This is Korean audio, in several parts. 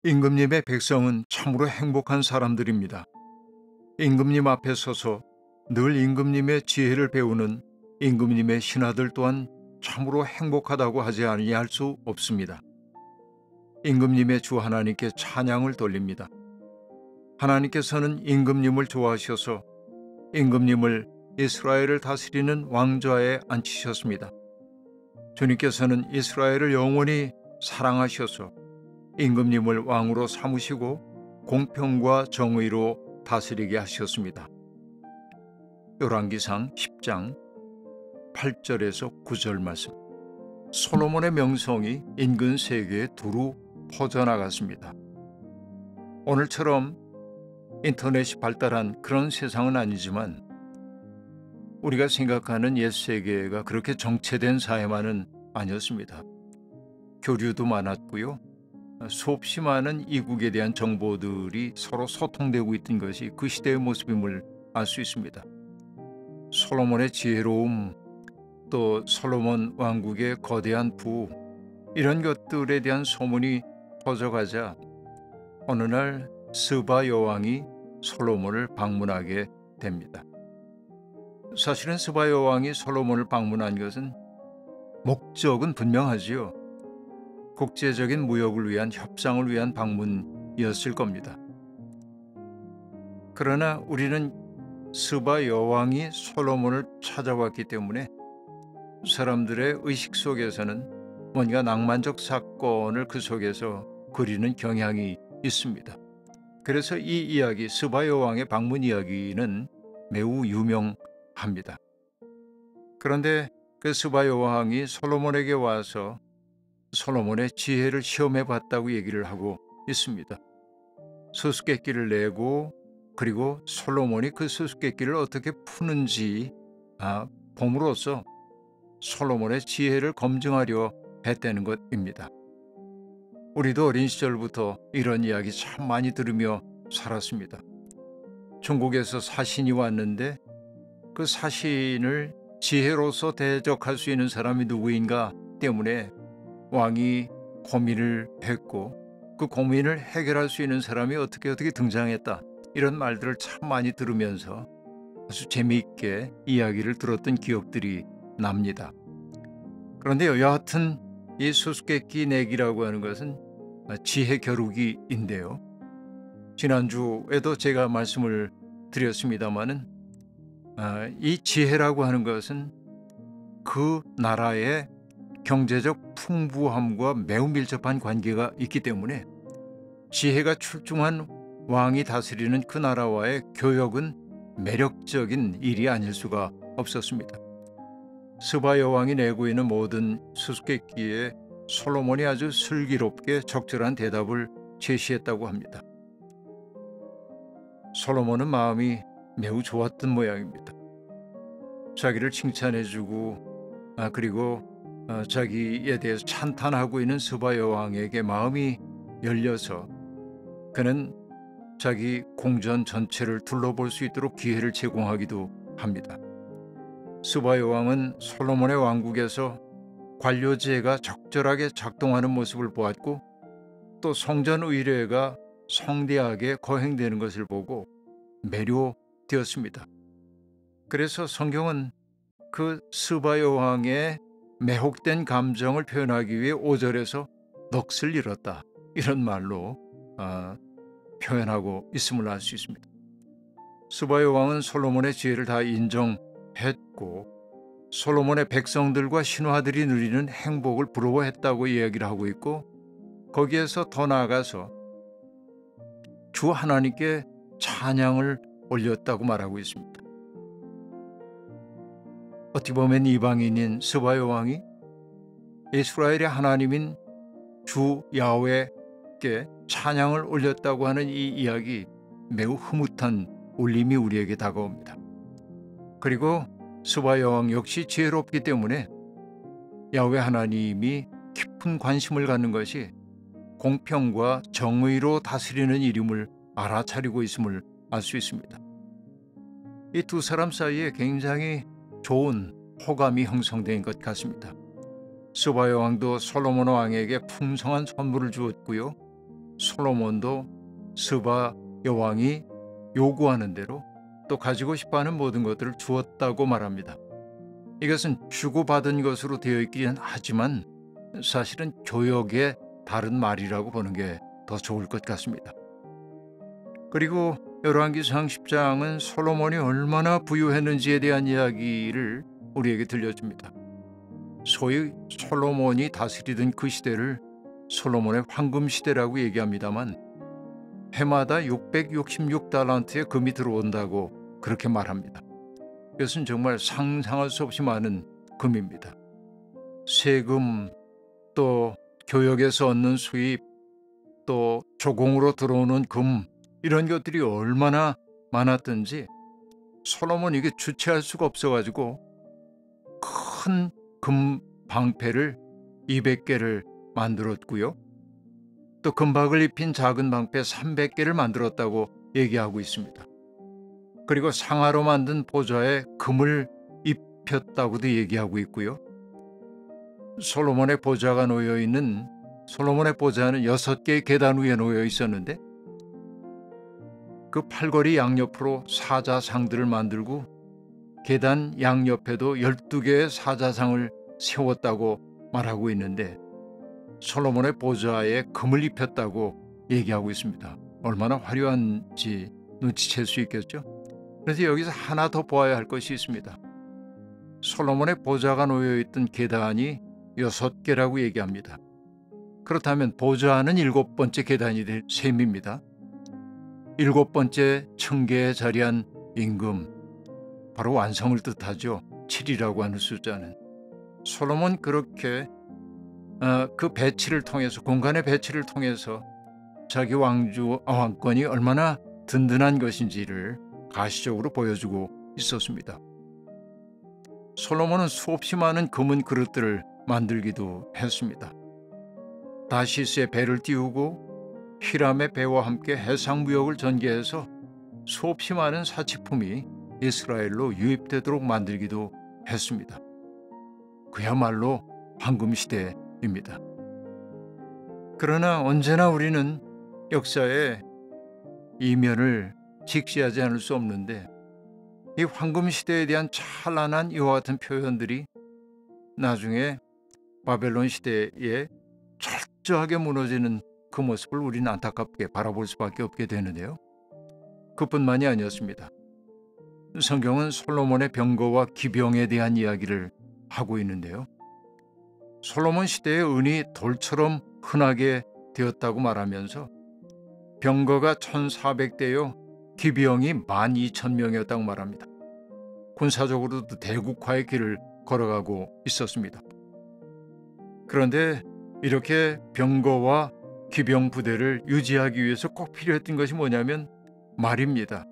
임금님의 백성은 참으로 행복한 사람들입니다. 임금님 앞에 서서 늘 임금님의 지혜를 배우는 임금님의 신하들 또한 참으로 행복하다고 하지 아니할 수 없습니다. 임금님의 주 하나님께 찬양을 돌립니다. 하나님께서는 임금님을 좋아하셔서 임금님을 이스라엘을 다스리는 왕좌에 앉히셨습니다. 주님께서는 이스라엘을 영원히 사랑하셔서 임금님을 왕으로 삼으시고 공평과 정의로 다스리게 하셨습니다. 열왕기상 10장 8절에서 9절 말씀. 솔로몬의 명성이 인근 세계에 두루 퍼져나갔습니다. 오늘처럼 인터넷이 발달한 그런 세상은 아니지만 우리가 생각하는 옛 세계가 그렇게 정체된 사회만은 아니었습니다. 교류도 많았고요. 수없이 많은 이국에 대한 정보들이 서로 소통되고 있던 것이 그 시대의 모습임을 알 수 있습니다. 솔로몬의 지혜로움, 또 솔로몬 왕국의 거대한 부, 이런 것들에 대한 소문이 퍼져가자 어느 날 스바 여왕이 솔로몬을 방문하게 됩니다. 사실은 스바 여왕이 솔로몬을 방문한 것은 목적은 분명하지요. 국제적인 무역을 위한 협상을 위한 방문이었을 겁니다. 그러나 우리는 스바 여왕이 솔로몬을 찾아왔기 때문에 사람들의 의식 속에서는 뭔가 낭만적 사건을 그 속에서 그리는 경향이 있습니다. 그래서 이 이야기, 스바 여왕의 방문 이야기는 매우 유명합니다. 그런데 그 스바 여왕이 솔로몬에게 와서 솔로몬의 지혜를 시험해 봤다고 얘기를 하고 있습니다. 수수께끼를 내고 그리고 솔로몬이 그 수수께끼를 어떻게 푸는지 봄으로써 솔로몬의 지혜를 검증하려 했다는 것입니다. 우리도 어린 시절부터 이런 이야기 참 많이 들으며 살았습니다. 중국에서 사신이 왔는데 그 사신을 지혜로서 대적할 수 있는 사람이 누구인가 때문에 왕이 고민을 했고 그 고민을 해결할 수 있는 사람이 어떻게 등장했다. 이런 말들을 참 많이 들으면서 아주 재미있게 이야기를 들었던 기억들이 납니다. 그런데 여하튼 이 수수께끼 내기라고 하는 것은 지혜 겨루기인데요. 지난주에도 제가 말씀을 드렸습니다마는 이 지혜라고 하는 것은 그 나라의 경제적 풍부함과 매우 밀접한 관계가 있기 때문에 지혜가 출중한 왕이 다스리는 그 나라와의 교역은 매력적인 일이 아닐 수가 없었습니다. 스바 여왕이 내고 있는 모든 수수께끼에 솔로몬이 아주 슬기롭게 적절한 대답을 제시했다고 합니다. 솔로몬은 마음이 매우 좋았던 모양입니다. 자기를 칭찬해주고 그리고 자기에 대해서 찬탄하고 있는 스바 여왕에게 마음이 열려서 그는 자기 궁전 전체를 둘러볼 수 있도록 기회를 제공하기도 합니다. 스바 여왕은 솔로몬의 왕국에서 관료제가 적절하게 작동하는 모습을 보았고 또 성전 의례가 성대하게 거행되는 것을 보고 매료되었습니다. 그래서 성경은 그 스바 여왕의 매혹된 감정을 표현하기 위해 5절에서 넋을 잃었다 이런 말로 표현하고 있음을 알 수 있습니다. 스바 여왕은 솔로몬의 지혜를 다 인정했고 솔로몬의 백성들과 신하들이 누리는 행복을 부러워했다고 이야기를 하고 있고 거기에서 더 나아가서 주 하나님께 찬양을 올렸다고 말하고 있습니다. 어떻게 보면 이방인인 스바 여왕이 이스라엘의 하나님인 주 야훼께 찬양을 올렸다고 하는 이 이야기 매우 흐뭇한 울림이 우리에게 다가옵니다. 그리고 스바 여왕 역시 지혜롭기 때문에 야훼 하나님이 깊은 관심을 갖는 것이 공평과 정의로 다스리는 일임을 알아차리고 있음을 알 수 있습니다. 이 두 사람 사이에 굉장히 좋은 호감이 형성된 것 같습니다. 스바 여왕도 솔로몬 왕에게 풍성한 선물을 주었고요. 솔로몬도 스바 여왕이 요구하는 대로 또 가지고 싶어하는 모든 것들을 주었다고 말합니다. 이것은 주고받은 것으로 되어 있긴 하지만 사실은 교역의 다른 말이라고 보는 게 더 좋을 것 같습니다. 그리고 열왕기상 10장은 솔로몬이 얼마나 부유했는지에 대한 이야기를 우리에게 들려줍니다. 소위 솔로몬이 다스리던 그 시대를 솔로몬의 황금 시대라고 얘기합니다만 해마다 666달란트의 금이 들어온다고 그렇게 말합니다. 이것은 정말 상상할 수 없이 많은 금입니다. 세금, 또 교역에서 얻는 수입, 또 조공으로 들어오는 금, 이런 것들이 얼마나 많았던지 솔로몬이 이게 주체할 수가 없어가지고 큰 금 방패를 200개를 만들었고요. 또 금박을 입힌 작은 방패 300개를 만들었다고 얘기하고 있습니다. 그리고 상아로 만든 보좌에 금을 입혔다고도 얘기하고 있고요. 솔로몬의 보좌가 놓여 있는 솔로몬의 보좌는 6개의 계단 위에 놓여 있었는데 그 팔걸이 양옆으로 사자상들을 만들고 계단 양옆에도 12개의 사자상을 세웠다고 말하고 있는데 솔로몬의 보좌에 금을 입혔다고 얘기하고 있습니다. 얼마나 화려한지 눈치챌 수 있겠죠. 그래서 여기서 하나 더 보아야 할 것이 있습니다. 솔로몬의 보좌가 놓여있던 계단이 6개라고 얘기합니다. 그렇다면 보좌는 7번째 계단이 될 셈입니다. 7번째 층계에 자리한 임금, 바로 완성을 뜻하죠. 7이라고 하는 숫자는. 솔로몬 그렇게 그 배치를 통해서, 공간의 배치를 통해서 자기 왕권이 얼마나 든든한 것인지를 가시적으로 보여주고 있었습니다. 솔로몬은 수없이 많은 금은 그릇들을 만들기도 했습니다. 다시스의 배를 띄우고 히람의 배와 함께 해상 무역을 전개해서 수없이 많은 사치품이 이스라엘로 유입되도록 만들기도 했습니다. 그야말로 황금 시대입니다. 그러나 언제나 우리는 역사의 이면을 직시하지 않을 수 없는데 이 황금 시대에 대한 찬란한 이와 같은 표현들이 나중에 바벨론 시대에 철저하게 무너지는 그 모습을 우리는 안타깝게 바라볼 수밖에 없게 되는데요. 그뿐만이 아니었습니다. 성경은 솔로몬의 병거와 기병에 대한 이야기를 하고 있는데요. 솔로몬 시대의 은이 돌처럼 흔하게 되었다고 말하면서 병거가 1400대요 기병이 12,000명이었다고 말합니다. 군사적으로도 대국화의 길을 걸어가고 있었습니다. 그런데 이렇게 병거와 기병 부대를 유지하기 위해서 꼭 필요했던 것이 뭐냐면 말입니다.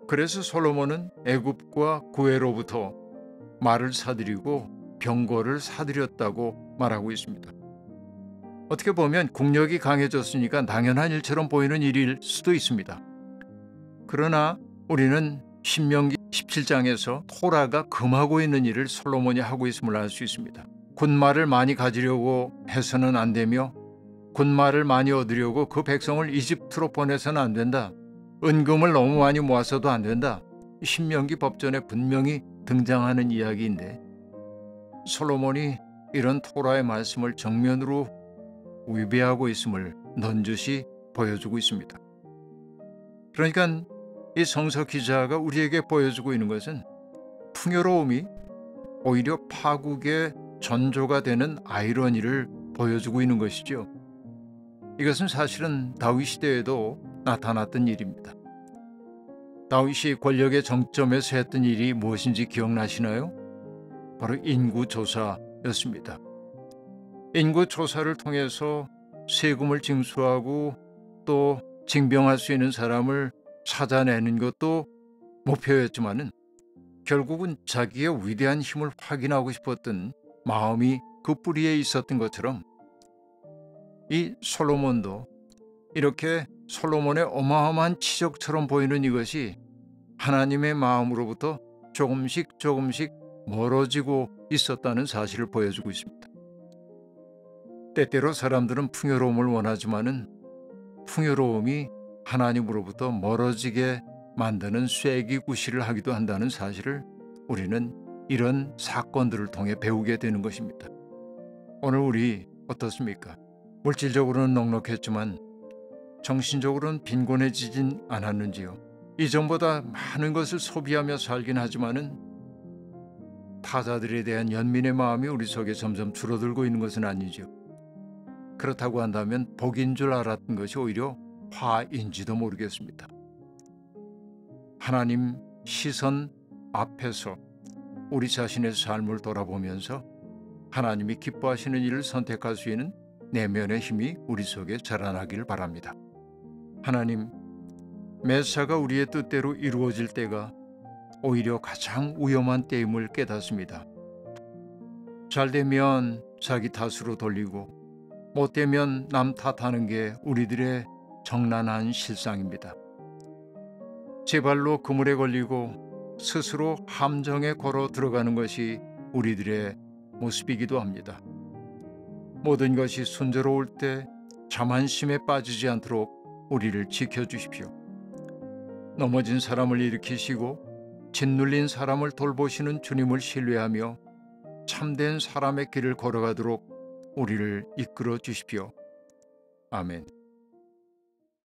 그래서 솔로몬은 애굽과 구에로부터 말을 사들이고 병거를 사들였다고 말하고 있습니다. 어떻게 보면 국력이 강해졌으니까 당연한 일처럼 보이는 일일 수도 있습니다. 그러나 우리는 신명기 17장에서 토라가 금하고 있는 일을 솔로몬이 하고 있음을 알 수 있습니다. 군말을 많이 가지려고 해서는 안 되며 군말을 많이 얻으려고 그 백성을 이집트로 보내서는 안 된다. 은금을 너무 많이 모아서도 안 된다. 신명기 법전에 분명히 등장하는 이야기인데 솔로몬이 이런 토라의 말씀을 정면으로 위배하고 있음을 넌주시 보여주고 있습니다. 그러니까 이 성서 기자가 우리에게 보여주고 있는 것은 풍요로움이 오히려 파국의 전조가 되는 아이러니를 보여주고 있는 것이죠. 이것은 사실은 다윗 시대에도 나타났던 일입니다. 다윗이 권력의 정점에서 했던 일이 무엇인지 기억나시나요? 바로 인구조사였습니다. 인구조사를 통해서 세금을 징수하고 또 징병할 수 있는 사람을 찾아내는 것도 목표였지만은 결국은 자기의 위대한 힘을 확인하고 싶었던 마음이 그 뿌리에 있었던 것처럼 이 솔로몬도 이렇게 솔로몬의 어마어마한 치적처럼 보이는 이것이 하나님의 마음으로부터 조금씩 멀어지고 있었다는 사실을 보여주고 있습니다. 때때로 사람들은 풍요로움을 원하지만은 풍요로움이 하나님으로부터 멀어지게 만드는 쐐기구시를 하기도 한다는 사실을 우리는 이런 사건들을 통해 배우게 되는 것입니다. 오늘 우리 어떻습니까? 물질적으로는 넉넉했지만 정신적으로는 빈곤해지진 않았는지요? 이전보다 많은 것을 소비하며 살긴 하지만은 타자들에 대한 연민의 마음이 우리 속에 점점 줄어들고 있는 것은 아니죠. 그렇다고 한다면 복인 줄 알았던 것이 오히려 화인지도 모르겠습니다. 하나님 시선 앞에서 우리 자신의 삶을 돌아보면서 하나님이 기뻐하시는 일을 선택할 수 있는 내면의 힘이 우리 속에 자라나길 바랍니다. 하나님, 메사가 우리의 뜻대로 이루어질 때가 오히려 가장 위험한 때임을 깨닫습니다. 잘 되면 자기 탓으로 돌리고 못 되면 남 탓하는 게 우리들의 정난한 실상입니다. 제 발로 그물에 걸리고 스스로 함정에 걸어 들어가는 것이 우리들의 모습이기도 합니다. 모든 것이 순조로울 때 자만심에 빠지지 않도록 우리를 지켜주십시오. 넘어진 사람을 일으키시고 짓눌린 사람을 돌보시는 주님을 신뢰하며 참된 사람의 길을 걸어가도록 우리를 이끌어 주십시오. 아멘.